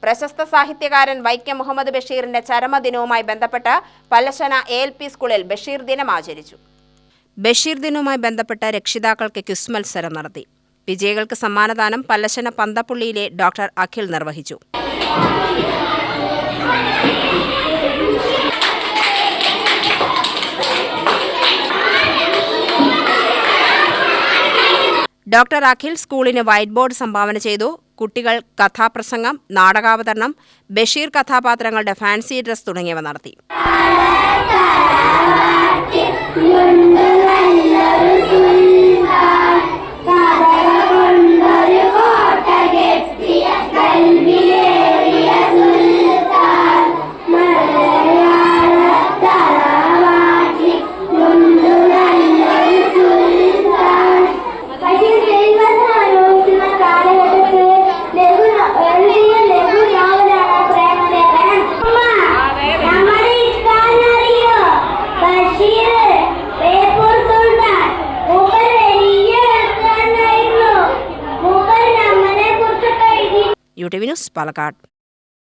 പ്രശസ്ത സാഹിത്യകാരൻ വൈക്കം മുഹമ്മദ് ബഷീറിന്റെ ചരമദിനവുമായി ബന്ധപ്പെട്ട് പല്ലശ്ശന ALP സ്കൂളിൽ ബഷീർ ദിനം ആചരിച്ചു. ബഷീർ ദിനവുമായി ബന്ധപ്പെട്ട് രക്ഷിതാക്കൾക്ക് ക്വിസ് മത്സരം നടത്തി. വിജയികൾക്ക് സമ്മാനദാനം പല്ലശ്ശന പന്തപ്പുള്ളിയിലെ ഡോക്ടർ അഖിൽ നിർവഹിച്ചു. ഡോക്ടർ അഖിൽ സ്കൂളിന് വൈറ്റ് ബോർഡ് സംഭാവന ചെയ്തു. കുട്ടികൾ കഥാപ്രസംഗം, നാടകാവതരണം, ബഷീർ കഥാപാത്രങ്ങളുടെ ഫാൻസി ഡ്രസ് തുടങ്ങിയവ നടത്തി. UTV news Palakkad.